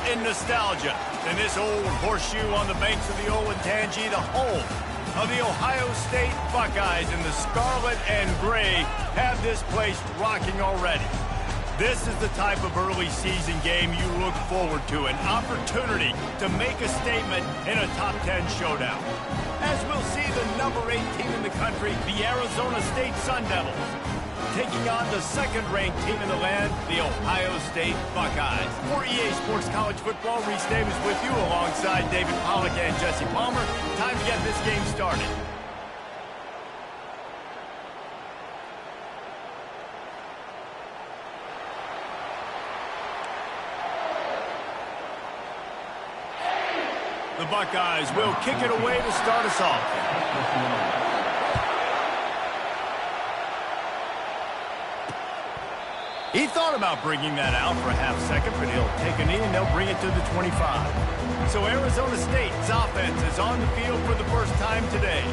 in nostalgia. And this old horseshoe on the banks of the Olentangy, the home of the Ohio State Buckeyes in the scarlet and gray, have this place rocking already. This is the type of early season game you look forward to, an opportunity to make a statement in a top 10 showdown. As we'll see the number 8 team in the country, the Arizona State Sun Devils, taking on the second-ranked team in the land, the Ohio State Buckeyes. For EA Sports College Football, Reese Davis with you alongside David Pollack and Jesse Palmer. Time to get this game started. The Buckeyes will kick it away to start us off. He thought about bringing that out for a half second, but he'll take a knee and they'll bring it to the 25. So Arizona State's offense is on the field for the first time today.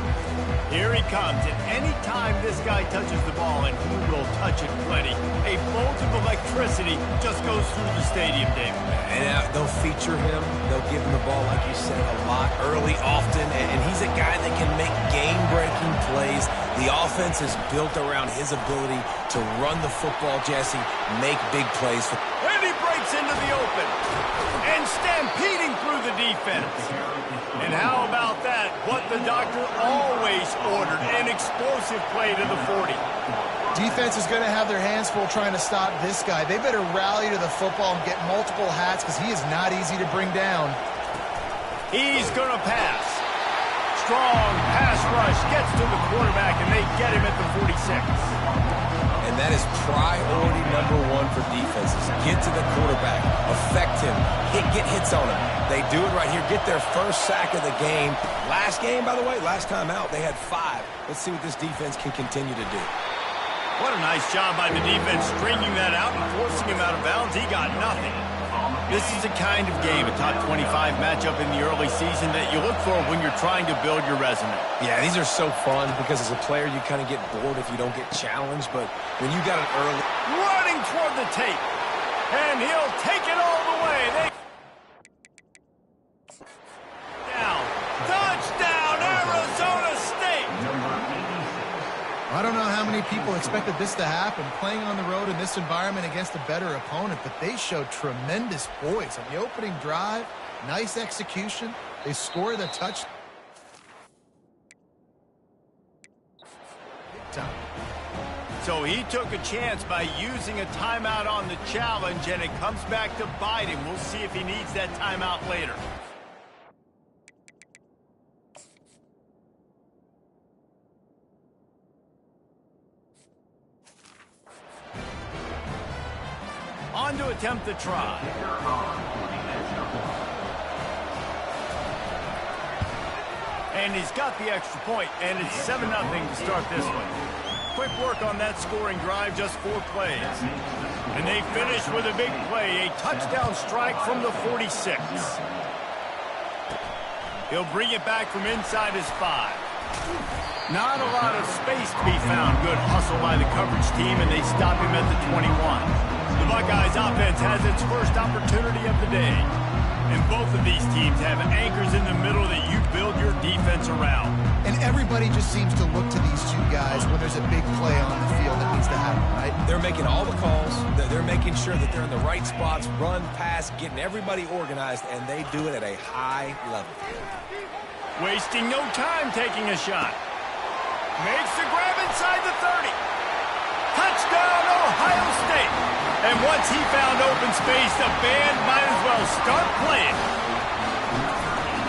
Here he comes, and any time this guy touches the ball, and he will touch it plenty, a bolt of electricity just goes through the stadium, David. And they'll feature him. They'll give him the ball, like you said, a lot, early, often, and he's a guy that can make game-breaking plays. The offense is built around his ability to run the football, Jesse, make big plays. And he breaks into the open, and stampeding through the defense. And how about that? What the doctor always ordered, an explosive play to the 40. Defense is going to have their hands full trying to stop this guy. They better rally to the football and get multiple hats because he is not easy to bring down. He's going to pass. Strong pass rush gets to the quarterback, and they get him at the 46. And that is priority number 1 for defenses. Get to the quarterback, affect him, get hits on him. They do it right here, get their first sack of the game. Last game, by the way, last time out, they had 5. Let's see what this defense can continue to do. What a nice job by the defense stringing that out and forcing him out of bounds. He got nothing. This is the kind of game, a top 25 matchup in the early season, that you look for when you're trying to build your resume. Yeah, these are so fun because as a player, you kind of get bored if you don't get challenged. But when you got an early... Running toward the tape. And he'll take it all the way. Touchdown, Arizona State! I don't know how many people expected this to happen, playing on the road in this environment against a better opponent, but they showed tremendous poise on the opening drive. Nice execution. They score the touchdown. So he took a chance by using a timeout on the challenge, and it comes back to bite him. We'll see if he needs that timeout later. On to attempt the try. And he's got the extra point, and it's 7-0 to start this one. Quick work on that scoring drive, just 4 plays. And they finish with a big play, a touchdown strike from the 46. He'll bring it back from inside his 5. Not a lot of space to be found. Good hustle by the coverage team, and they stop him at the 21. The Buckeyes offense has its first opportunity of the day. And both of these teams have anchors in the middle that you build your defense around. And everybody just seems to look to these two guys when there's a big play on the field that needs to happen, right? They're making all the calls. They're making sure that they're in the right spots, run, pass, getting everybody organized, and they do it at a high level. Wasting no time taking a shot. Makes the grab inside the 30. Touchdown, Ohio State. And once he found open space, the band might as well start playing.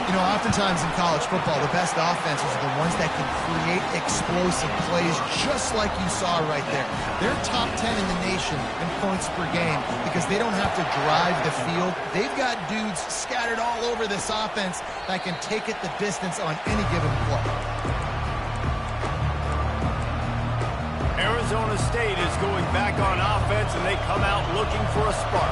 You know, oftentimes in college football, the best offenses are the ones that can create explosive plays, just like you saw right there. They're top 10 in the nation in points per game because they don't have to drive the field. They've got dudes scattered all over this offense that can take it the distance on any given play. Arizona State is going back on offense, and they come out looking for a spark.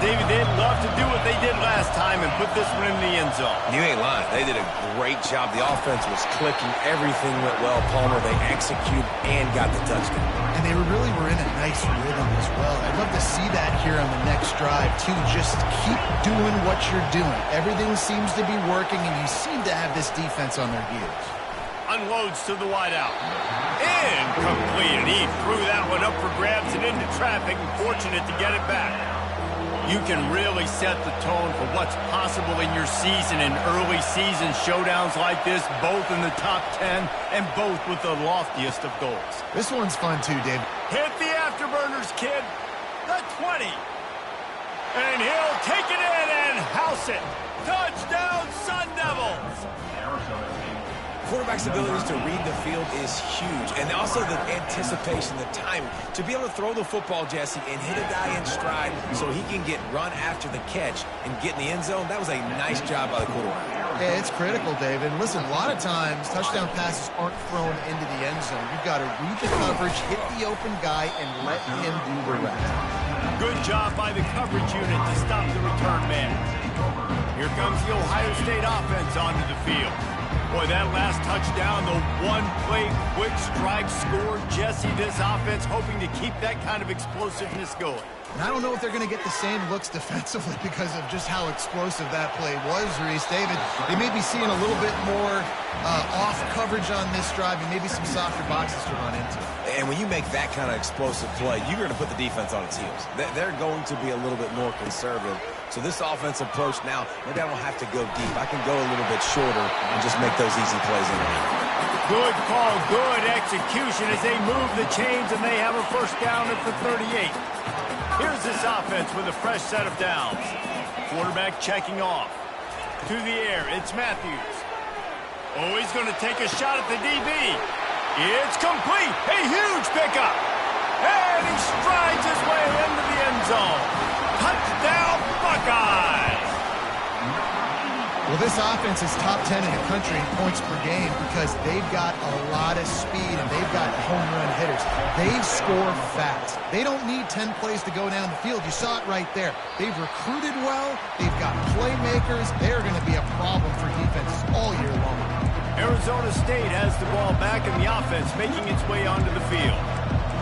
David, they'd love to do what they did last time and put this one in the end zone. You ain't lying. They did a great job. The offense was clicking. Everything went well, Palmer. They executed and got the touchdown. And they really were in a nice rhythm as well. I'd love to see that here on the next drive, too. Just keep doing what you're doing. Everything seems to be working, and you seem to have this defense on their heels. Unloads to the wideout. Incomplete, and he threw that one up for grabs and into traffic, and fortunate to get it back. You can really set the tone for what's possible in your season in early season showdowns like this, both in the top 10 and both with the loftiest of goals. This one's fun too, Dave. Hit the afterburners, kid. The 20. And he'll take it in and house it. Touchdown, Sun Devils. Quarterback's abilities to read the field is huge, and also the anticipation, the timing. To be able to throw the football, Jesse, and hit a guy in stride so he can get run after the catch and get in the end zone, that was a nice job by the quarterback. Yeah, it's critical, David. And listen, a lot of times, touchdown passes aren't thrown into the end zone. You've got to read the coverage, hit the open guy, and let him do the rest. Good job by the coverage unit to stop the return man. Here comes the Ohio State offense onto the field. Boy, that last touchdown, the one-play quick strike score. Jesse, this offense hoping to keep that kind of explosiveness going. And I don't know if they're going to get the same looks defensively because of just how explosive that play was, Reese. David, they may be seeing a little bit more off coverage on this drive and maybe some softer boxes to run into. And when you make that kind of explosive play, you're going to put the defense on its heels. They're going to be a little bit more conservative. So this offensive approach now, maybe I don't have to go deep. I can go a little bit shorter and just make those easy plays in there. Good call, good execution as they move the chains and they have a first down at the 38. Here's this offense with a fresh set of downs. Quarterback checking off. To the air, it's Matthews. Oh, he's going to take a shot at the DB. It's complete. A huge pickup. And he strides his way into the end zone. Touchdown, Buckeyes! Well, this offense is top 10 in the country in points per game because they've got a lot of speed and they've got home run hitters. They score fast. They don't need 10 plays to go down the field. You saw it right there. They've recruited well. They've got playmakers. They're going to be a problem for defenses all year long. Arizona State has the ball back and the offense making its way onto the field.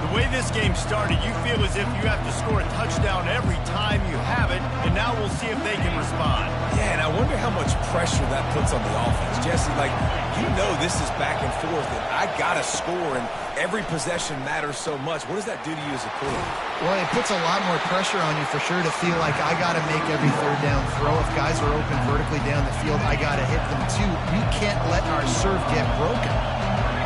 The way this game started, you feel as if you have to score a touchdown every time you have it, and now we'll see if they can respond. Yeah, and I wonder how much pressure that puts on the offense. Jesse, like, you know this is back and forth, and I got to score, and every possession matters so much. What does that do to you as a quarterback? Well, it puts a lot more pressure on you for sure to feel like I got to make every third down throw. If guys are open vertically down the field, I got to hit them too. We can't let our serve get broken.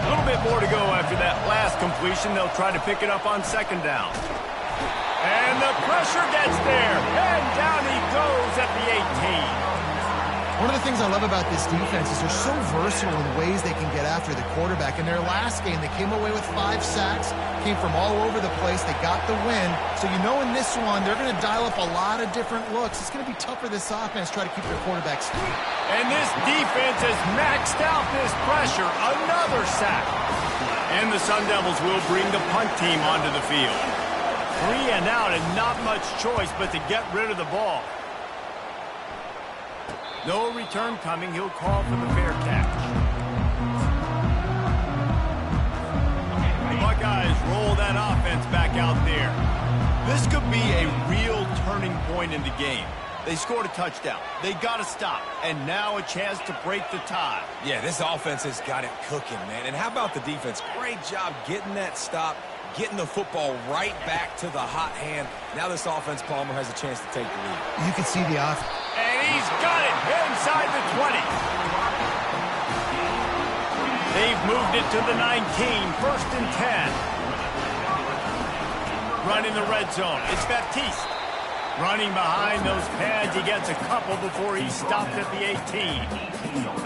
A little bit more to go after that last completion. They'll try to pick it up on second down. And the pressure gets there. And down he goes at the 18. One of the things I love about this defense is they're so versatile in ways they can get after the quarterback. In their last game, they came away with 5 sacks, came from all over the place. They got the win. So you know in this one, they're going to dial up a lot of different looks. It's going to be tough for this offense to try to keep their quarterback straight. And this defense has maxed out this pressure. Another sack. And the Sun Devils will bring the punt team onto the field. 3 and out and not much choice but to get rid of the ball. No return coming. He'll call for the fair catch. The Buckeyes roll that offense back out there. This could be a real turning point in the game. They scored a touchdown. They got to stop. And now a chance to break the tie. Yeah, this offense has got it cooking, man. And how about the defense? Great job getting that stop, getting the football right back to the hot hand. Now this offense, Palmer, has a chance to take the lead. You can see the offense. And he's got it inside the 20. They've moved it to the 19, first and 10. Running the red zone. It's Baptiste. Running behind those pads, he gets a couple before he's stopped at the 18.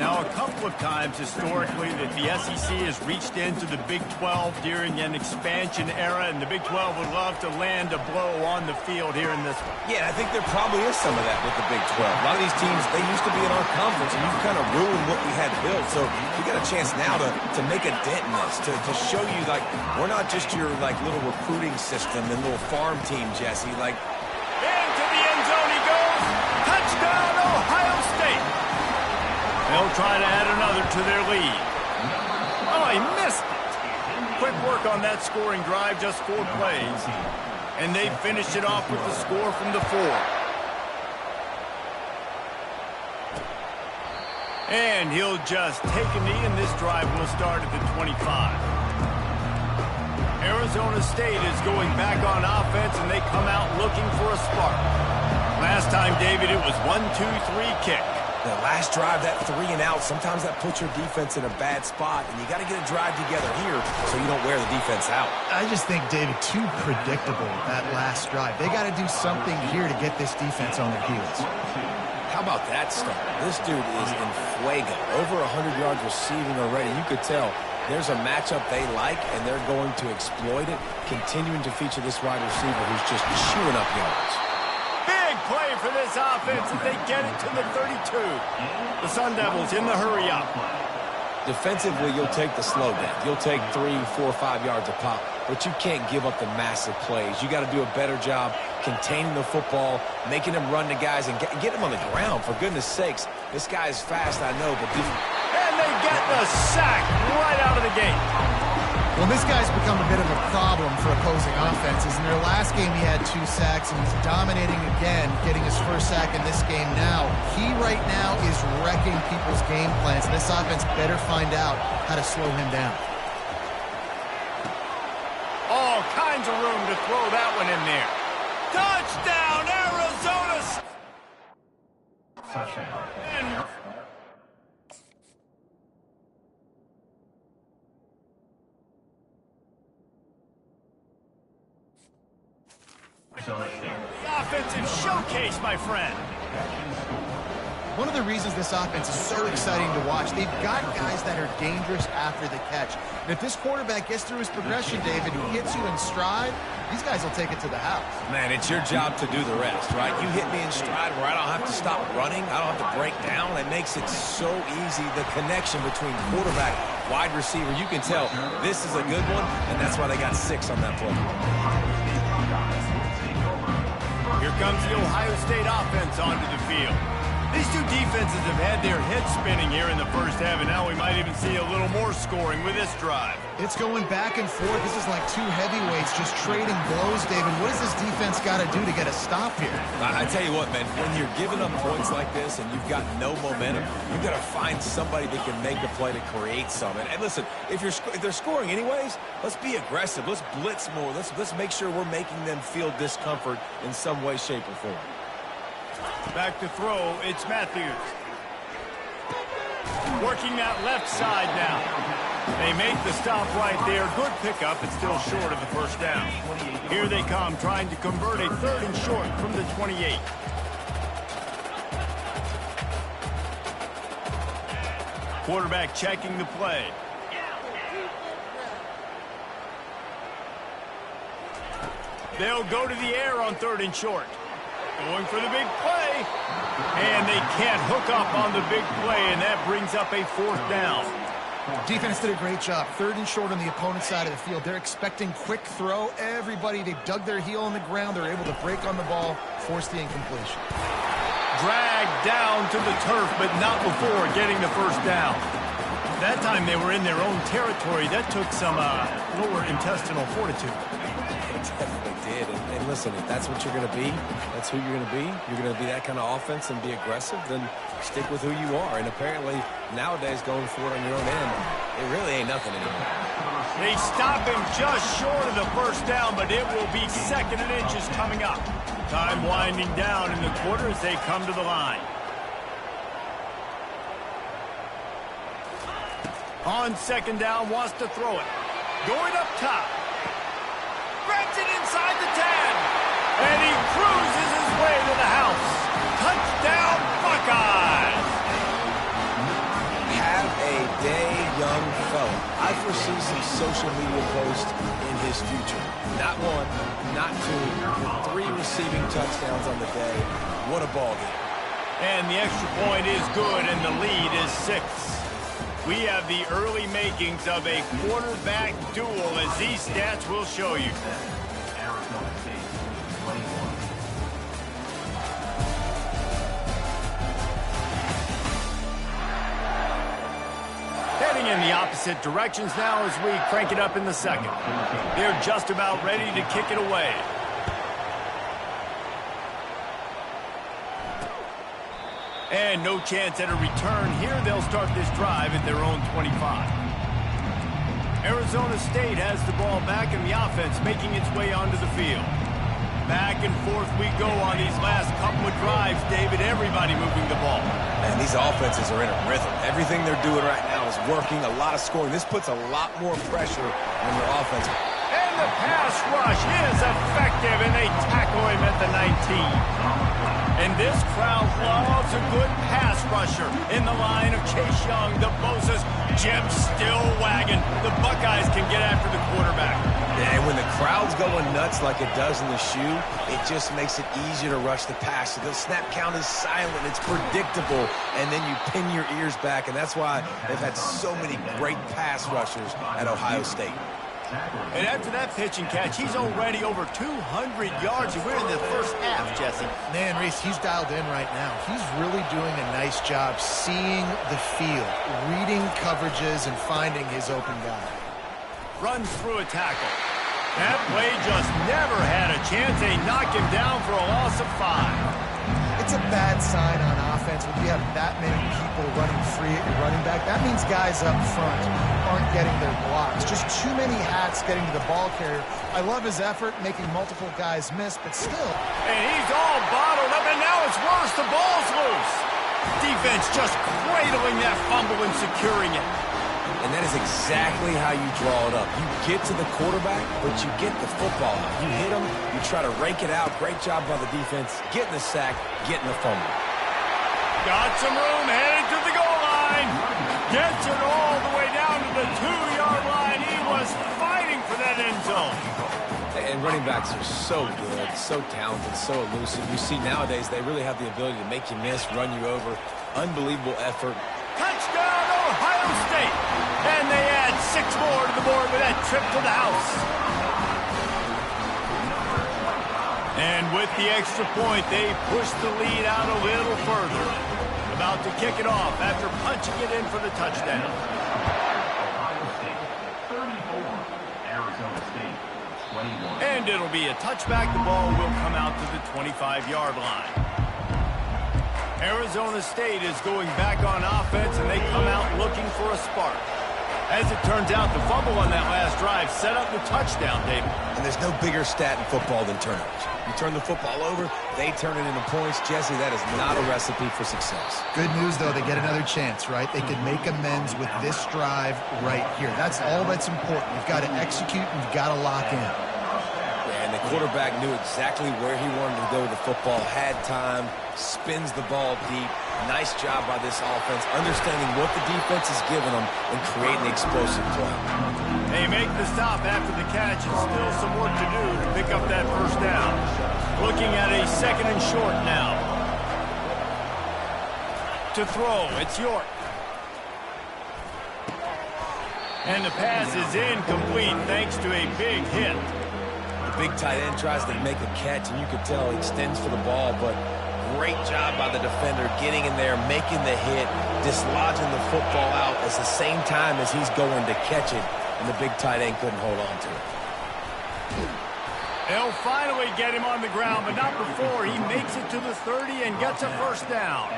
Now, a couple of times historically that the SEC has reached into the Big 12 during an expansion era, and the Big 12 would love to land a blow on the field here in this one. Yeah, I think there probably is some of that with the Big 12. A lot of these teams, they used to be in our conference, and you've kind of ruined what we had built. So we got a chance now to make a dent in this, to show you, like, we're not just your, like, little recruiting system and little farm team, Jesse. Like, into the end zone he goes. Touchdown, Ohio State. They'll try to add another to their lead. Oh, he missed it. quick work on that scoring drive, just 4 plays. And they finished it off with the score from the 4. And he'll just take a knee, and this drive will start at the 25. Arizona State is going back on offense, and they come out looking for a spark. Last time, David, it was 1-2-3 kick. The last drive, that 3 and out, sometimes that puts your defense in a bad spot, and you got to get a drive together here so you don't wear the defense out. I just think, David, too predictable, that last drive. They got to do something here to get this defense on their heels. How about that stuff? This dude is in fuego. Over 100 yards receiving already. You could tell there's a matchup they like, and they're going to exploit it, continuing to feature this wide receiver who's just chewing up yards. Big play for this offense as they get it to the 32. The Sun Devils in the hurry-up. Defensively, you'll take the slow down. You'll take 3, 4, 5 yards a pop, but you can't give up the massive plays. You got to do a better job containing the football, making them run to guys, and get them on the ground. For goodness sakes, this guy is fast, I know, but... And they get the sack right out of the gate. Well, this guy's become a bit of a problem for opposing offenses. In their last game, he had 2 sacks, and he's dominating again, getting his first sack in this game now. He right now is wrecking people's game plans, and this offense better find out how to slow him down. All kinds of room to throw that one in there. Touchdown, Arizona! And the offensive showcase, my friend. One of the reasons this offense is so exciting to watch, they've got guys that are dangerous after the catch. And if this quarterback gets through his progression, David, who hits you in stride, these guys will take it to the house. Man, it's your job to do the rest, right? You hit me in stride where I don't have to stop running. I don't have to break down. It makes it so easy, the connection between quarterback, wide receiver. You can tell this is a good one, and that's why they got 6 on that play. Here comes the Ohio State offense onto the field. These two defenses have had their heads spinning here in the first half, and now we might even see a little more scoring with this drive. It's going back and forth. This is like 2 heavyweights just trading blows, David. What does this defense got to do to get a stop here? I tell you what, man, when you're giving up points like this and you've got no momentum, you've got to find somebody that can make a play to create some. And listen, if they're scoring anyways, let's be aggressive. Let's blitz more. Let's make sure we're making them feel discomfort in some way, shape, or form. Back to throw, it's Matthews. Working that left side now. They make the stop right there. Good pickup, but still short of the first down. Here they come, trying to convert a 3rd and short from the 28. Quarterback checking the play. They'll go to the air on 3rd and short. Going for the big play. And they can't hook up on the big play, and that brings up a 4th down. Defense did a great job. 3rd and short on the opponent's side of the field. They're expecting quick throw. Everybody, they dug their heel on the ground. They're able to break on the ball, force the incompletion. Dragged down to the turf, but not before getting the first down. That time they were in their own territory. That took some lower intestinal fortitude. It definitely did. And listen, if that's what you're going to be, that's who you're going to be. You're going to be that kind of offense and be aggressive, then stick with who you are. And apparently, nowadays, going for it on your own end, it really ain't nothing anymore. They stop him just short of the first down, but it will be 2nd and inches coming up. Time winding down in the quarter as they come to the line. On 2nd down, wants to throw it. Going up top. Grabs it inside the 10. And he cruises his way to the house. Touchdown, Buckeyes! Have a day, young fella. I foresee some social media posts in his future. Not 1, not 2, with 3 receiving touchdowns on the day. What a ball game. And the extra point is good, and the lead is 6. We have the early makings of a quarterback duel, as these stats will show you. Heading in the opposite directions now as we crank it up in the second. They're just about ready to kick it away. And no chance at a return here. They'll start this drive at their own 25. Arizona State has the ball back and the offense making its way onto the field. Back and forth we go on these last couple of drives, David. Everybody moving the ball. Man, these offenses are in a rhythm. Everything they're doing right now is working. A lot of scoring. This puts a lot more pressure on their offense. And the pass rush is effective, and they tackle him at the 19. And this crowd loves a good pass rusher in the line of Chase Young, the Bosa's. Jim still wagging. The Buckeyes can get after the quarterback. And when the crowd's going nuts like it does in the shoe, it just makes it easier to rush the pass. So the snap count is silent. It's predictable. And then you pin your ears back. And that's why they've had so many great pass rushers at Ohio State. And after that pitch and catch, he's already over 200 yards, and we're in the first half, Jesse. Man, Reese, he's dialed in right now. He's really doing a nice job seeing the field, reading coverages, and finding his open guy. Runs through a tackle. That play just never had a chance. They knock him down for a loss of 5. It's a bad sign on offense when you have that many people running free at your running back. That means guys up front aren't getting their blocks. Just too many hats getting to the ball carrier. I love his effort, making multiple guys miss, but still. And he's all bottled up, and now it's worse. The ball's loose. Defense just cradling that fumble and securing it. And that is exactly how you draw it up. You get to the quarterback, but you get the football out. You hit him, you try to rake it out. Great job by the defense. Getting the sack, getting the fumble. Got some room, headed to the goal line. Gets it all the way down to the 2-yard line. He was fighting for that end zone. And running backs are so good, so talented, so elusive. You see nowadays they really have the ability to make you miss, run you over. Unbelievable effort. Touchdown, Ohio State. And they add 6 more to the board with that trip to the house. And with the extra point, they push the lead out a little further. About to kick it off after punching it in for the touchdown. And it'll be a touchback. The ball will come out to the 25-yard line. Arizona State is going back on offense, and they come out looking for a spark. As it turns out, the fumble on that last drive set up the touchdown, David. And there's no bigger stat in football than turnovers. You turn the football over, they turn it into points. Jesse, that is not a recipe for success. Good news, though, they get another chance, right? They can make amends with this drive right here. That's all that's important. You've got to execute, and you've got to lock in. And the quarterback knew exactly where he wanted to go with the football, had time, spins the ball deep. Nice job by this offense, understanding what the defense is giving them and creating the explosive play. They make the stop after the catch, and still some work to do to pick up that first down. Looking at a 2nd and short now. To throw, it's York. And the pass is incomplete thanks to a big hit. The big tight end tries to make a catch, and you could tell he extends for the ball, but great job by the defender getting in there, making the hit, dislodging the football out at the same time as he's going to catch it, and the big tight end couldn't hold on to it. They'll finally get him on the ground, but not before he makes it to the 30 and gets a first down.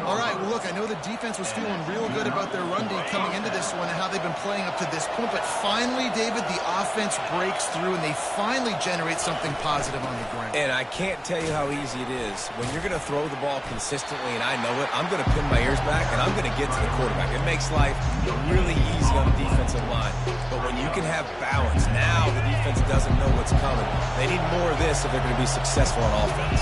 All right, well, look, I know the defense was feeling real good about their run D coming into this one and how they've been playing up to this point, but finally, David, the offense breaks through and they finally generate something positive on the ground. And I can't tell you how easy it is. When you're going to throw the ball consistently, and I know it, I'm going to pin my ears back, and I'm going to get to the quarterback. It makes life really easy on the defensive line. But when you can have balance, now the defense doesn't know what's coming. They need more of this if they're going to be successful on offense.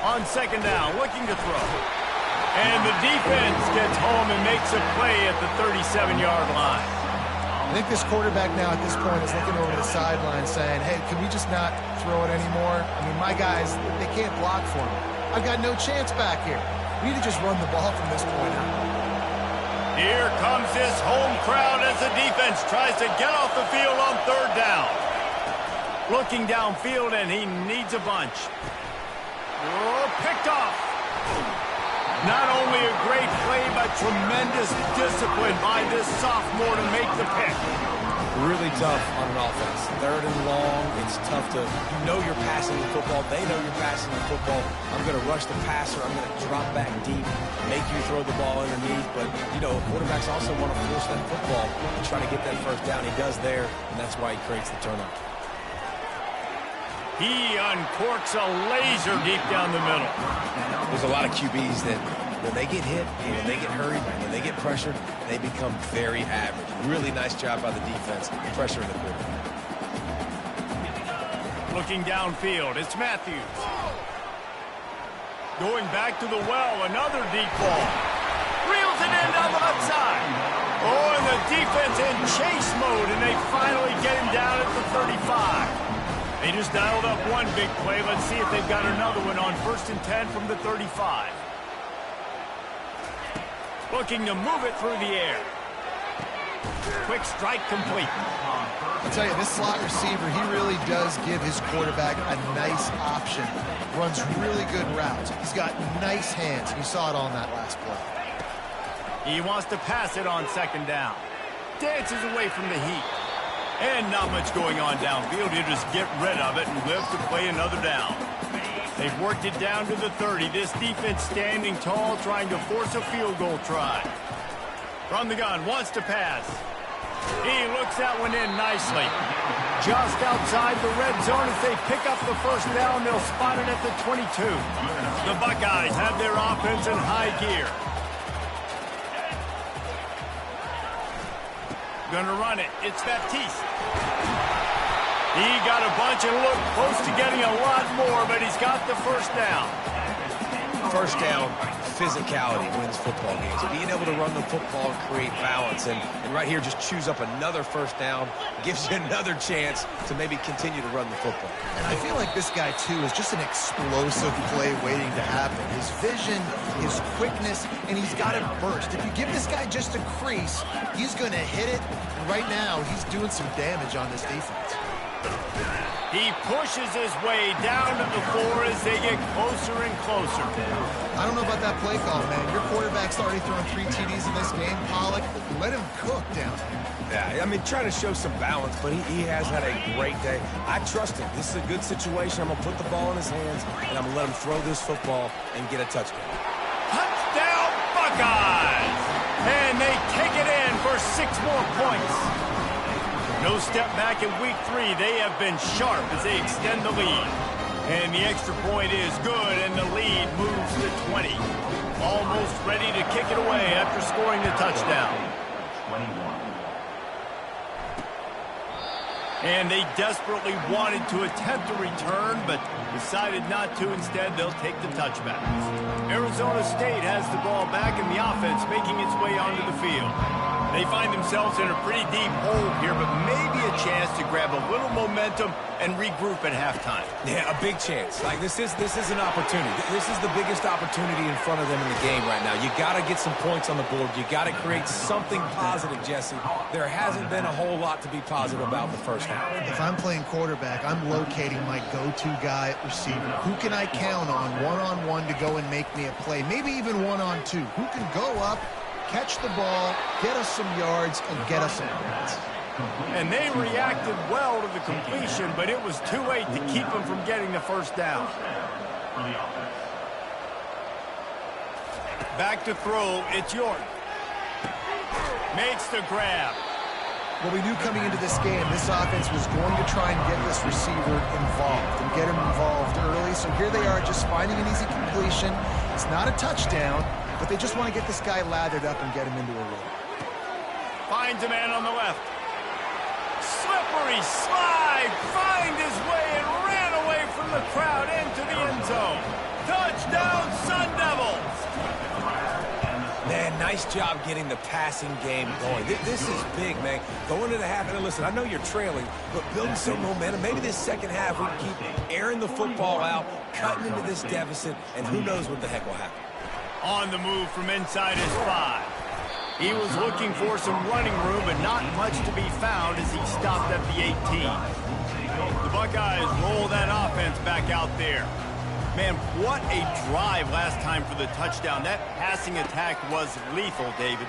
On 2nd down, looking to throw. And the defense gets home and makes a play at the 37-yard line. I think this quarterback now at this point is looking over the sideline saying, hey, can we just not throw it anymore? I mean, my guys, they can't block for me. I've got no chance back here. We need to just run the ball from this point on. Here comes this home crowd as the defense tries to get off the field on 3rd down. Looking downfield, and he needs a bunch. Oh, picked off. Not only a great play, but tremendous discipline by this sophomore to make the pick. Really tough on an offense. Third and long, it's tough to, you know you're passing the football. They know you're passing the football. I'm going to rush the passer. I'm going to drop back deep, make you throw the ball underneath. But, you know, quarterbacks also want to force that football and try to get that first down. He does there, and that's why he creates the turnover. He uncorks a laser deep down the middle. There's a lot of QBs that when they get hit, when they get hurried, when they get pressured, they become very average. Really nice job by the defense, pressuring the quarterback. Looking downfield, it's Matthews. Going back to the well, another deep ball. Reels it in down the left side. Oh, and the defense in chase mode, and they finally get him down at the 35. They just dialed up one big play. Let's see if they've got another one on 1st and 10 from the 35. Looking to move it through the air. Quick strike complete. I'll tell you, this slot receiver, he really does give his quarterback a nice option. Runs really good routes. He's got nice hands. You saw it on that last play. He wants to pass it on 2nd down. Dances away from the heat. And not much going on downfield. He'll just get rid of it and live to play another down. They've worked it down to the 30. This defense standing tall, trying to force a field goal try. From the gun, wants to pass. He looks that one in nicely. Just outside the red zone. If they pick up the first down, they'll spot it at the 22. The Buckeyes have their offense in high gear. Gonna run it. It's Baptiste. He got a bunch and looked close to getting a lot more, but he's got the first down. First down, physicality wins football games. Being able to run the football and create balance. And right here, just choose up another first down. Gives you another chance to maybe continue to run the football. And I feel like this guy, too, is just an explosive play waiting to happen. His vision, his quickness, and he's got it burst. If you give this guy just a crease, he's going to hit it. And right now, he's doing some damage on this defense. He pushes his way down to the floor as they get closer and closer. I don't know about that play call, man. Your quarterback's already thrown 3 TDs in this game, Pollock. Let him cook down there. Yeah, I mean, trying to show some balance, but he has had a great day. I trust him. This is a good situation. I'm going to put the ball in his hands, and I'm going to let him throw this football and get a touchdown. Touchdown, Buckeyes! And they take it in for 6 more points. No step back in week 3. They have been sharp as they extend the lead. And the extra point is good, and the lead moves to 20. Almost ready to kick it away after scoring the touchdown. And they desperately wanted to attempt a return, but decided not to. Instead, they'll take the touchback. Arizona State has the ball back in the offense, making its way onto the field. They find themselves in a pretty deep hole here, but maybe a chance to grab a little momentum and regroup at halftime. Yeah, a big chance. Like, this is an opportunity. This is the biggest opportunity in front of them in the game right now. You got to get some points on the board. You got to create something positive, Jesse. There hasn't been a whole lot to be positive about in the first half. If I'm playing quarterback, I'm locating my go-to guy at receiver. Who can I count on one-on-one to go and make me a play? Maybe even one-on-two. Who can go up, catch the ball, get us some yards, and get us some points. And they reacted well to the completion, but it was too late to keep them from getting the first down. Back to throw, it's York. Makes the grab. Well, we knew coming into this game, this offense was going to try and get this receiver involved and get him involved early. So here they are just finding an easy completion. It's not a touchdown, but they just want to get this guy lathered up and get him into a rhythm. Finds a man on the left. Slippery slide, find his way and ran away from the crowd into the end zone. Touchdown, Sun Devils! Man, nice job getting the passing game going. This is big, man. Going into the half, and listen, I know you're trailing, but building some momentum. Maybe this second half we can keep airing the football out, cutting into this deficit, and who knows what the heck will happen. On the move from inside his 5. He was looking for some running room, but not much to be found as he stopped at the 18. The Buckeyes roll that offense back out there. Man, what a drive last time for the touchdown. That passing attack was lethal, David.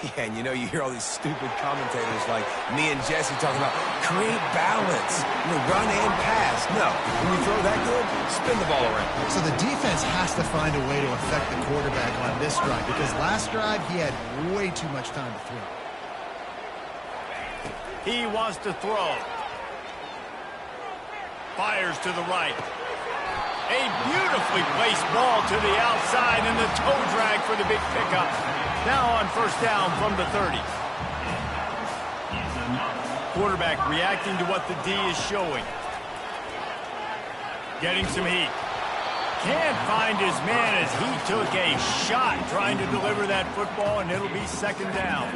Yeah, and you hear all these stupid commentators like me and Jesse talking about create balance, run and pass. No, when you throw that good, spin the ball around. So the defense has to find a way to affect the quarterback on this drive, because last drive he had way too much time to throw. He wants to throw. Fires to the right. A beautifully placed ball to the outside, and the toe drag for the big pickup. Now on first down from the 30. Quarterback reacting to what the D is showing. Getting some heat. Can't find his man as he took a shot trying to deliver that football, and it'll be second down.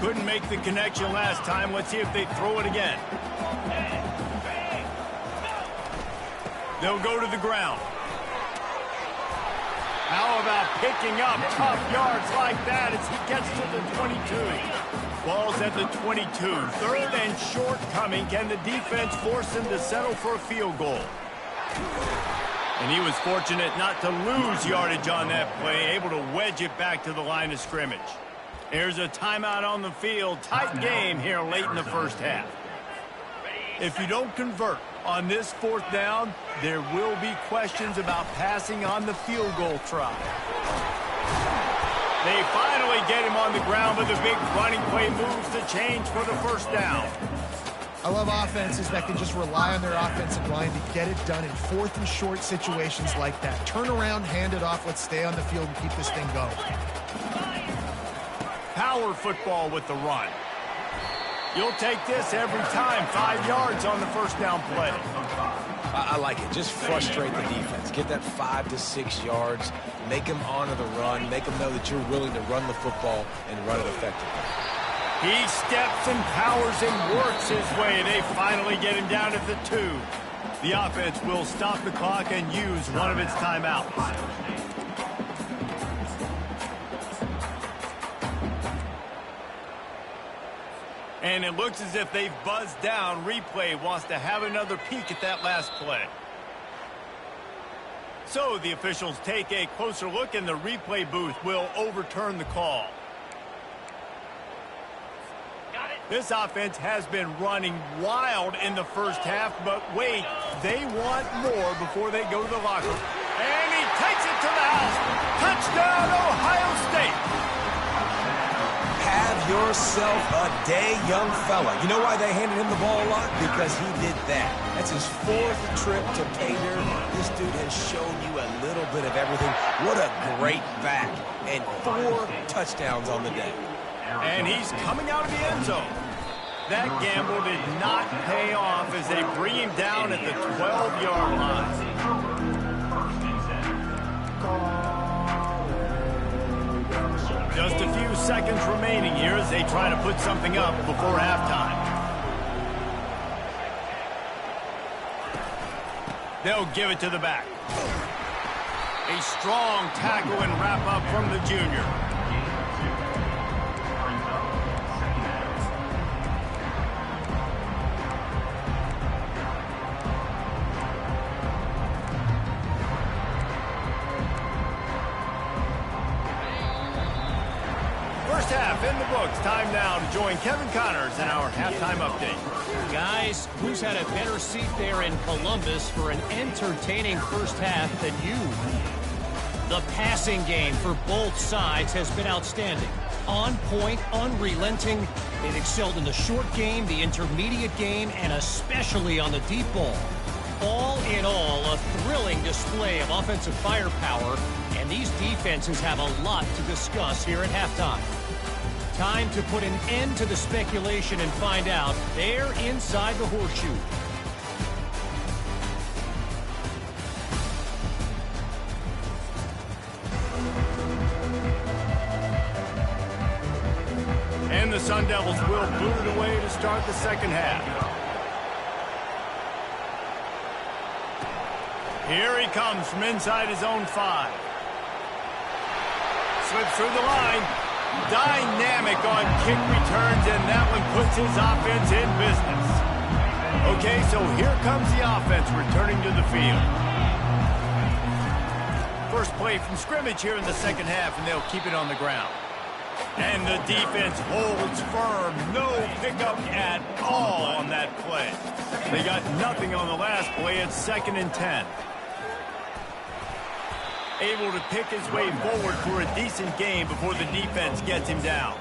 Couldn't make the connection last time. Let's see if they throw it again. They'll go to the ground. How about picking up tough yards like that as he gets to the 22? Ball's at the 22. Third and short coming. Can the defense force him to settle for a field goal? And he was fortunate not to lose yardage on that play, able to wedge it back to the line of scrimmage. There's a timeout on the field. Tight game here late in the first half. If you don't convert on this fourth down, there will be questions about passing on the field goal try. They finally get him on the ground, but the big running play moves the change for the first down. I love offenses that can just rely on their offensive line to get it done in fourth and short situations like that. Turn around, hand it off, let's stay on the field and keep this thing going. Power football with the run. You'll take this every time. 5 yards on the first down play. I like it. Just frustrate the defense. Get that 5 to 6 yards. Make them honor the run. Make them know that you're willing to run the football and run it effectively. He steps and powers and works his way. They finally get him down at the 2. The offense will stop the clock and use one of its timeouts. And it looks as if they've buzzed down. Replay wants to have another peek at that last play. So the officials take a closer look, and the replay booth will overturn the call. This offense has been running wild in the first half, but wait, they want more before they go to the locker room. And he takes it to the house. Touchdown, Ohio State. Have yourself a day, young fella. You know why they handed him the ball a lot? Because he did that. That's his 4th trip to pay dirt. This dude has shown you a little bit of everything. What a great back. And 4 touchdowns on the day. And he's coming out of the end zone. That gamble did not pay off as they bring him down at the 12-yard line. Just a few seconds remaining here as they try to put something up before halftime. They'll give it to the back. A strong tackle and wrap up from the junior. First half in the books. Time now to join Kevin Connors in our halftime update. Guys, who's had a better seat there in Columbus for an entertaining first half than you? The passing game for both sides has been outstanding. On point, unrelenting. They've excelled in the short game, the intermediate game, and especially on the deep ball. All in all, a thrilling display of offensive firepower, and these defenses have a lot to discuss here at halftime. Time to put an end to the speculation and find out. They're inside the horseshoe. And the Sun Devils will boot it away to start the second half. Here he comes from inside his own 5. Slips through the line. Dynamic on kick returns, and that one puts his offense in business. Okay, so here comes the offense returning to the field. first play from scrimmage here in the second half, and they'll keep it on the ground. And the defense holds firm. No pickup at all on that play. They got nothing on the last play. It's 2nd and 10. Able to pick his way forward for a decent game before the defense gets him down.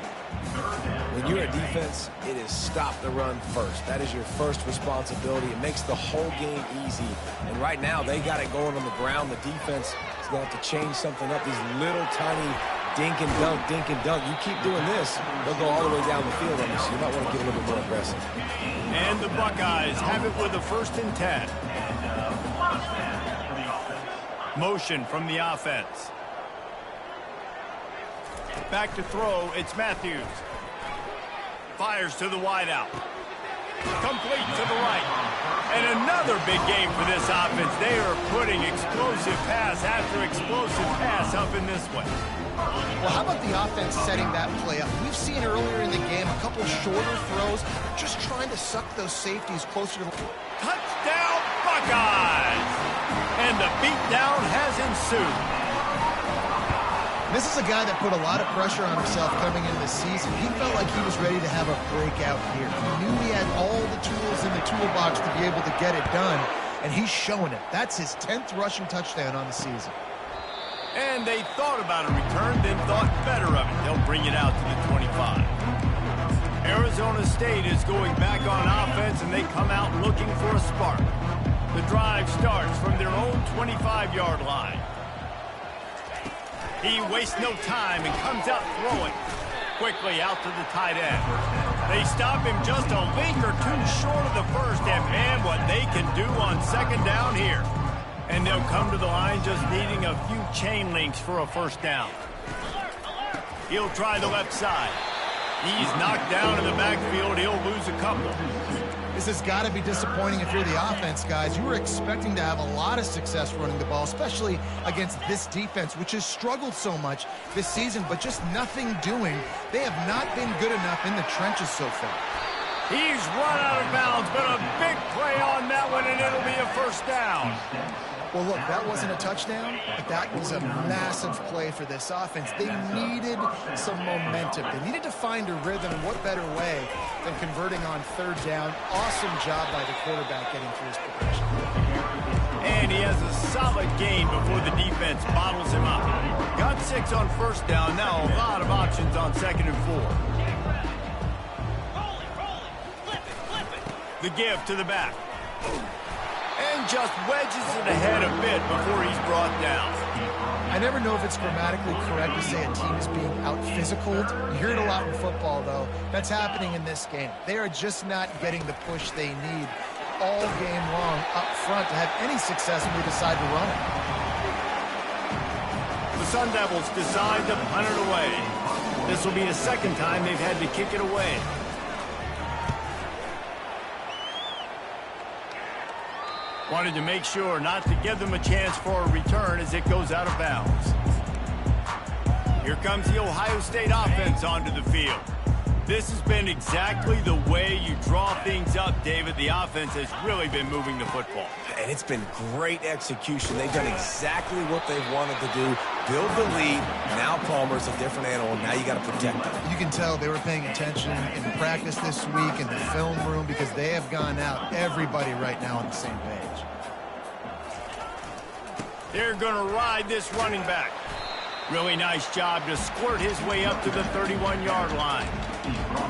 When you're a defense, it is stop the run first. That is your first responsibility. It makes the whole game easy. And right now, they got it going on the ground. The defense is going to have to change something up. These little tiny dink and dunk, dink and dunk. You keep doing this, they'll go all the way down the field on you, so you might want to get a little bit more aggressive. And the Buckeyes have it with a 1st and 10. Motion from the offense. Back to throw, it's Matthews. Fires to the wideout. Complete to the right. And another big game for this offense. They are putting explosive pass after explosive pass up in this one. Well, how about the offense setting that play up? We've seen earlier in the game a couple shorter throws, just trying to suck those safeties closer to the... Touchdown, Buckeyes! And the beatdown has ensued. This is a guy that put a lot of pressure on himself coming into the season. He felt like he was ready to have a breakout here. He knew he had all the tools in the toolbox to be able to get it done, and he's showing it. That's his 10th rushing touchdown on the season. And they thought about a return, then thought better of it. They'll bring it out to the 25. Arizona State is going back on offense, and they come out looking for a spark. The drive starts from their own 25-yard line. He wastes no time and comes out throwing. Quickly out to the tight end. They stop him just a link or two short of the first, and man, what they can do on 2nd down here. And they'll come to the line just needing a few chain links for a 1st down. He'll try the left side. He's knocked down in the backfield. He'll lose a couple. This has got to be disappointing if you're the offense, guys. You were expecting to have a lot of success running the ball, especially against this defense, which has struggled so much this season, but just nothing doing. They have not been good enough in the trenches so far. He's run out of bounds, but a big play on that one, and it'll be a 1st down. Well, look, that wasn't a touchdown, but that was a massive play for this offense. They needed some momentum. They needed to find a rhythm, and what better way than converting on 3rd down. Awesome job by the quarterback getting through his progression. And he has a solid gain before the defense bottles him up. Got 6 on 1st down, now a lot of options on 2nd and 4. The give to the back. And just wedges it ahead a bit before he's brought down. I never know if it's grammatically correct to say a team is being out-physicaled. You hear it a lot in football, though. That's happening in this game. They are just not getting the push they need all game long up front to have any success when they decide to run it. The Sun Devils decide to punt it away. This will be the 2nd time they've had to kick it away. Wanted to make sure not to give them a chance for a return as it goes out of bounds. Here comes the Ohio State offense onto the field. This has been exactly the way you draw things up, David. The offense has really been moving the football. And it's been great execution. They've done exactly what they've wanted to do. Build the lead. Now Palmer's a different animal. Now you got to protect them. You can tell they were paying attention in practice this week in the film room because they have gone out, everybody right now on the same page. They're going to ride this running back. Really nice job to squirt his way up to the 31-yard line.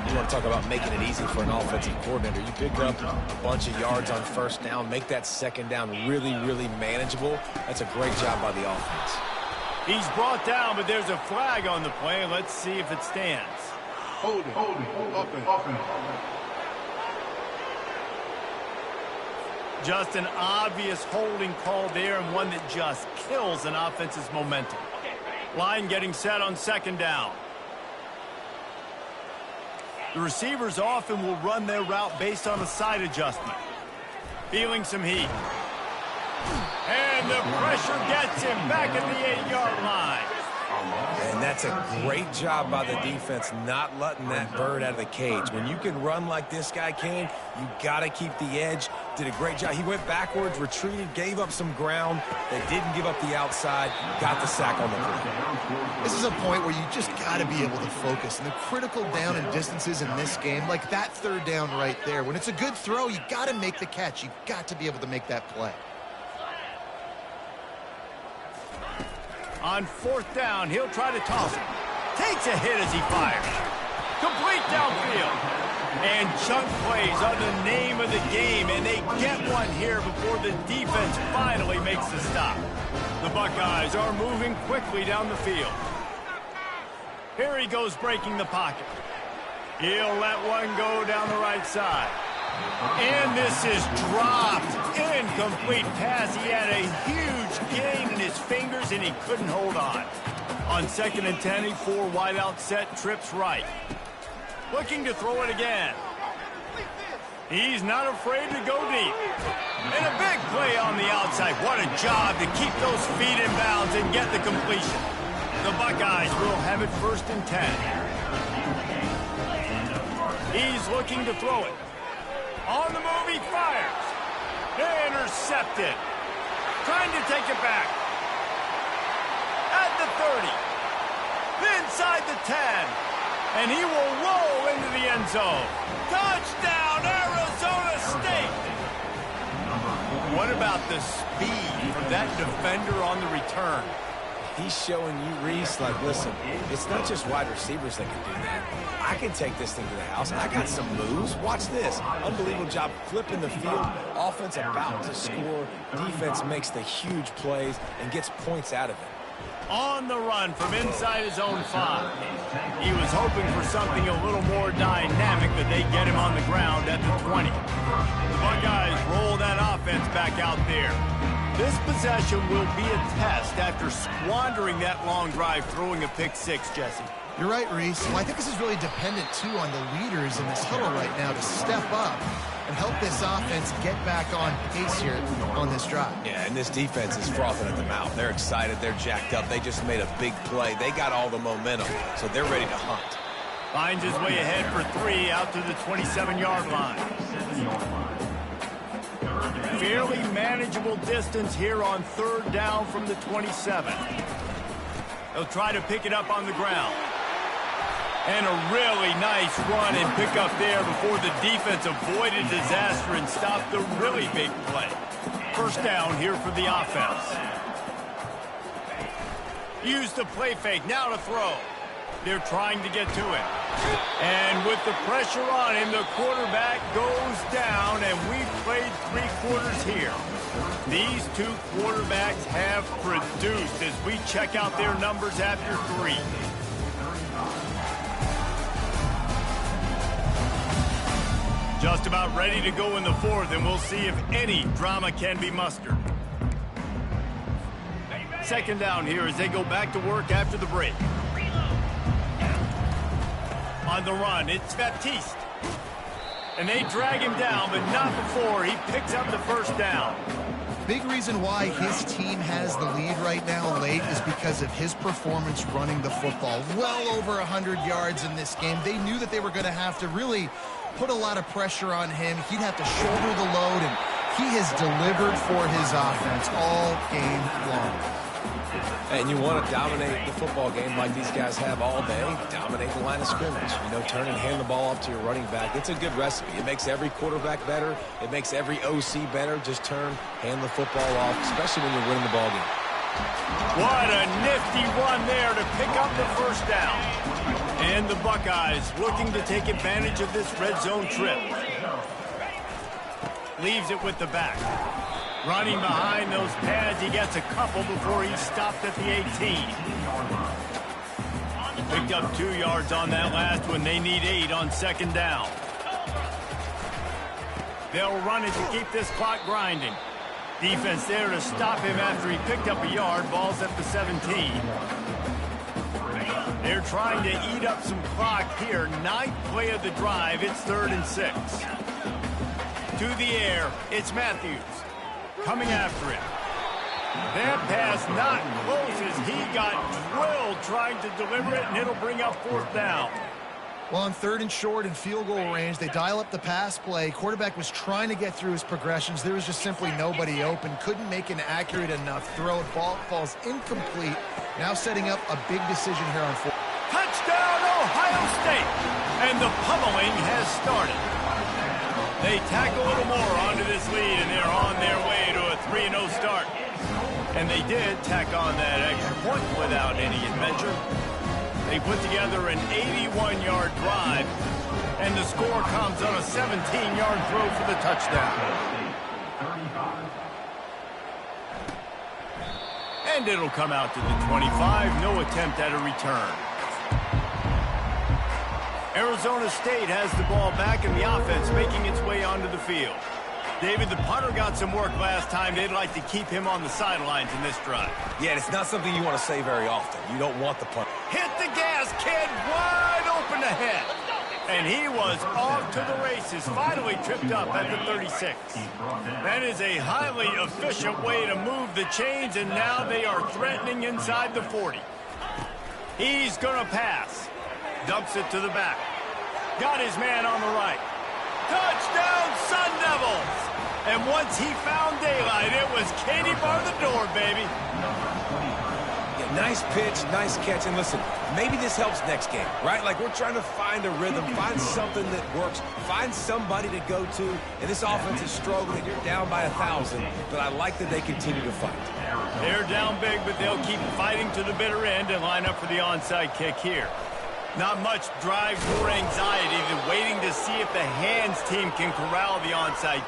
You want to talk about making it easy for an offensive coordinator. You pick up a bunch of yards on 1st down, make that 2nd down really, really manageable. That's a great job by the offense. He's brought down, but there's a flag on the play. Let's see if it stands. Hold it. Just an obvious holding call there, and one that just kills an offense's momentum. Line getting set on 2nd down. The receivers often will run their route based on a side adjustment. Feeling some heat. And the pressure gets him back at the 8-yard line. And that's a great job by the defense not letting that bird out of the cage. When you can run like this guy can, you got to keep the edge. Did a great job. He went backwards, retreated, gave up some ground. They didn't give up the outside, got the sack on the play. This is a point where you just got to be able to focus. And the critical down and distances in this game, like that third down right there, when it's a good throw, you got to make the catch. You got to be able to make that play. On fourth down, he'll try to toss it. Takes a hit as he fires. Complete downfield. And chunk plays are the name of the game, and they get one here before the defense finally makes the stop. The Buckeyes are moving quickly down the field. Here he goes breaking the pocket. He'll let one go down the right side. And this is dropped. Incomplete pass. He had a huge gain in his fingers, and he couldn't hold on. On 2nd and 10, he 4 wide out set, trips right. Looking to throw it again. He's not afraid to go deep. And a big play on the outside. What a job to keep those feet in bounds and get the completion. The Buckeyes will have it 1st and 10. He's looking to throw it. On the move, he fires. Intercepted. Trying to take it back. At the 30. Inside the 10. And he will roll into the end zone. Touchdown, Arizona State. What about the speed from that defender on the return? He's showing you, Reese, like, listen, it's not just wide receivers that can do that. I can take this thing to the house. I got some moves. Watch this. Unbelievable job flipping the field. Offense about to score. Defense makes the huge plays and gets points out of it. On the run from inside his own 5. He was hoping for something a little more dynamic, but they get him on the ground at the 20. The Buckeyes roll that offense back out there. This possession will be a test after squandering that long drive, throwing a pick 6, Jesse. You're right, Reese. Well, I think this is really dependent, too, on the leaders in this huddle right now to step up and help this offense get back on pace here on this drive. Yeah, and this defense is frothing at the mouth. They're excited. They're jacked up. They just made a big play. They got all the momentum, so they're ready to hunt. Finds his way ahead for 3 out to the 27-yard line. Fairly manageable distance here on 3rd down from the 27. He'll try to pick it up on the ground. And a really nice run and pick up there before the defense avoided disaster and stopped the really big play. 1st down here for the offense. Use the play fake, now to throw. They're trying to get to it. And with the pressure on him, the quarterback goes down, and we've played 3 quarters here. These 2 quarterbacks have produced as we check out their numbers after 3. Just about ready to go in the 4th, and we'll see if any drama can be mustered. 2nd down here as they go back to work after the break. On the run, it's Baptiste. And they drag him down, but not before he picks up the 1st down. Big reason why his team has the lead right now late is because of his performance running the football. Well over 100 yards in this game. They knew that they were going to have to really put a lot of pressure on him. He'd have to shoulder the load, and he has delivered for his offense all game long. And you want to dominate the football game like these guys have all day. Dominate the line of scrimmage. You know, turn and hand the ball off to your running back. It's a good recipe. It makes every quarterback better. It makes every OC better. Just turn, hand the football off, especially when you're winning the ball game. What a nifty run there to pick up the 1st down. And the Buckeyes looking to take advantage of this red zone trip. Leaves it with the back. Running behind those pads, he gets a couple before he's stopped at the 18. Picked up 2 yards on that last one. They need 8 on 2nd down. They'll run it to keep this clock grinding. Defense there to stop him after he picked up a yard. Ball's at the 17. They're trying to eat up some clock here. 9th play of the drive. It's 3rd and 6. To the air, it's Matthews. Coming after it. That pass not close as he got drilled trying to deliver it, and it'll bring up 4th down. Well, on 3rd and short and field goal range, they dial up the pass play. Quarterback was trying to get through his progressions. There was just simply nobody open. Couldn't make an accurate enough throw. Ball falls incomplete. Now setting up a big decision here on 4th. Touchdown, Ohio State! And the pummeling has started. They tack a little more onto this lead, and they're on their way to a 3-0 start. And they did tack on that extra point without any adventure. They put together an 81-yard drive, and the score comes on a 17-yard throw for the touchdown. And it'll come out to the 25. No attempt at a return. Arizona State has the ball back, and the offense making its way onto the field. David, the punter got some work last time. They'd like to keep him on the sidelines in this drive. Yeah, it's not something you want to say very often. You don't want the punt. Hit the gas, kid. Wide open ahead. And he was off to the races. Finally tripped up at the 36. That is a highly efficient way to move the chains, and now they are threatening inside the 40. He's going to pass. Dumps it to the back. Got his man on the right. Touchdown, Sun Devils! And once he found daylight, it was Katie bar the door, baby. Yeah, nice pitch, nice catch. And listen, maybe this helps next game, right? Like, we're trying to find a rhythm, find something that works, find somebody to go to. And this offense is struggling. You're down by 1,000, but I like that they continue to fight. They're down big, but they'll keep fighting to the bitter end and line up for the onside kick here. Not much drive or anxiety than waiting to see if the hands team can corral the onside.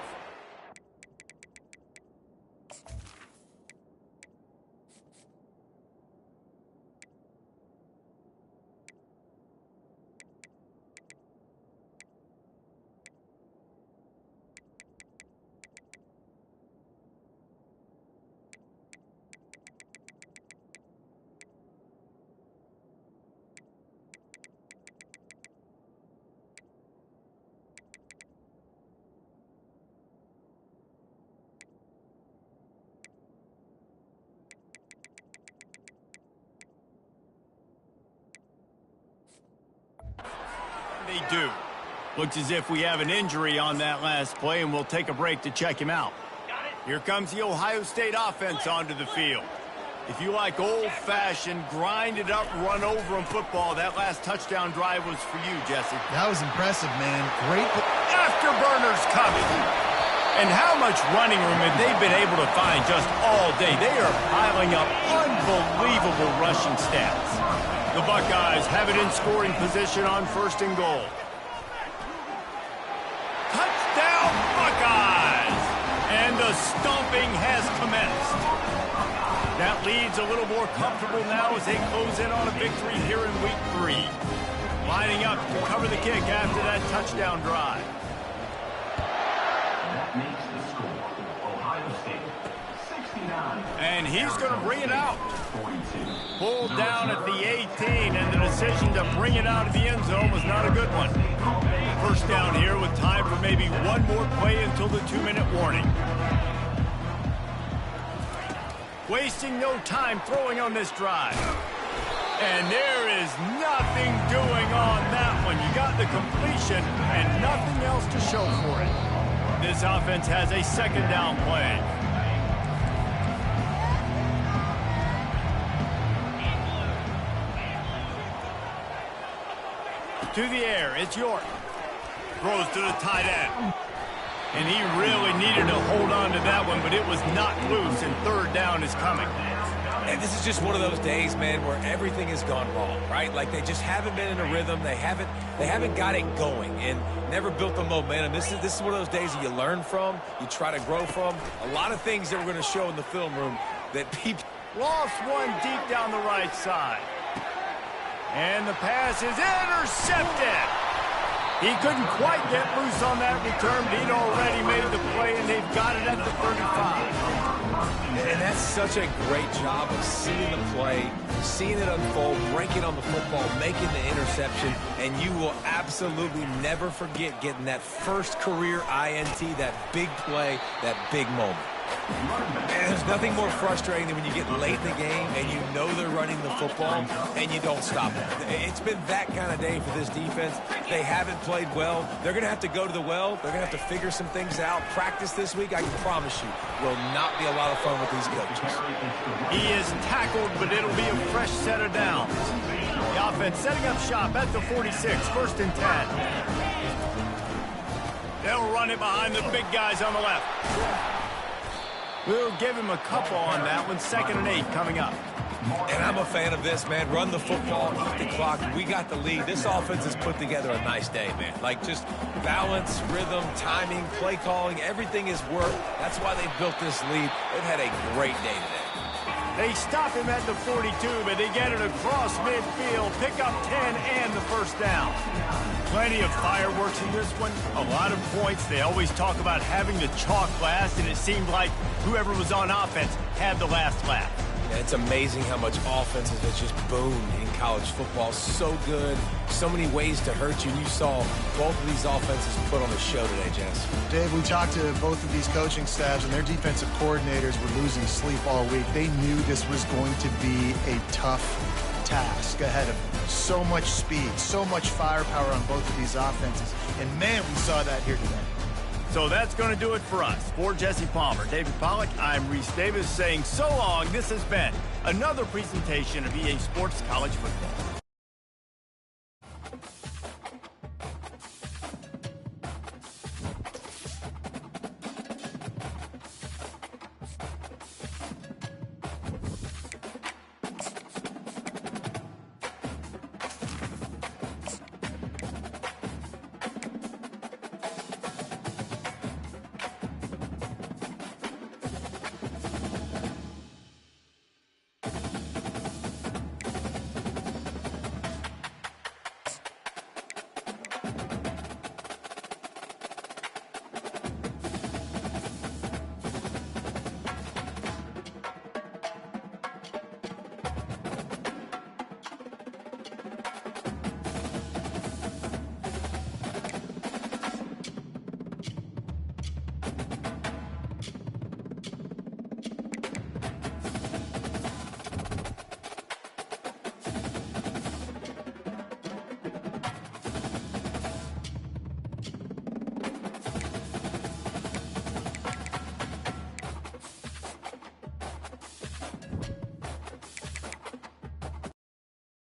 They do. Looks as if we have an injury on that last play, and we'll take a break to check him out. Here comes the Ohio State offense onto the field. If you like old-fashioned, grind-it-up, run-over-'em football, that last touchdown drive was for you, Jesse. That was impressive, man. Great. Afterburners coming. And how much running room have they been able to find just all day? They are piling up unbelievable rushing stats. The Buckeyes have it in scoring position on 1st and goal. Touchdown, Buckeyes! And the stomping has commenced. That lead's a little more comfortable now as they close in on a victory here in week 3. Lining up to cover the kick after that touchdown drive. That makes the score Ohio State 69. And he's going to bring it out. 42. Pulled down at the 18, and the decision to bring it out of the end zone was not a good one. First down here with time for maybe one more play until the 2-minute warning. Wasting no time throwing on this drive. And there is nothing doing on that one. You got the completion and nothing else to show for it. This offense has a 2nd down play. To the air, it's York. Throws to the tight end. And he really needed to hold on to that one, but it was knocked loose, and 3rd down is coming. And this is just one of those days, man, where everything has gone wrong, right? Like, they just haven't been in a rhythm. They haven't got it going and never built the momentum. This is one of those days that you learn from, you try to grow from. A lot of things that we're going to show in the film room that people... Lost one deep down the right side. And the pass is intercepted. He couldn't quite get loose on that return, but he'd already made the play, and they've got it at the 35. And that's such a great job of seeing the play, seeing it unfold, breaking on the football, making the interception, and you will absolutely never forget getting that first career INT, that big play, that big moment. And there's nothing more frustrating than when you get late in the game and you know they're running the football and you don't stop it. It's been that kind of day for this defense. They haven't played well. They're going to have to go to the well. They're going to have to figure some things out. Practice this week, I can promise you, will not be a lot of fun with these coaches. He is tackled, but it'll be a fresh set of downs. The offense setting up shop at the 46, 1st and 10. They'll run it behind the big guys on the left. We'll give him a couple on that one. 2nd and 8 coming up. And I'm a fan of this, man. Run the football, eat the clock. We got the lead. This offense has put together a nice day, man. Like, just balance, rhythm, timing, play calling, everything is worked. That's why they built this lead. They've had a great day today. They stop him at the 42, but they get it across midfield. Pick up 10 and the 1st down. Plenty of fireworks in this one. A lot of points. They always talk about having the chalk last, and it seemed like whoever was on offense had the last laugh. Yeah, it's amazing how much offenses has just boomed in college football. So good. So many ways to hurt you. And you saw both of these offenses put on the show today, Jess. Dave, we talked to both of these coaching staffs, and their defensive coordinators were losing sleep all week. They knew this was going to be a tough task ahead of them. So much speed, so much firepower on both of these offenses. And, man, we saw that here today. So that's going to do it for us. For Jesse Palmer, David Pollack, I'm Reese Davis saying so long. This has been another presentation of EA Sports College Football.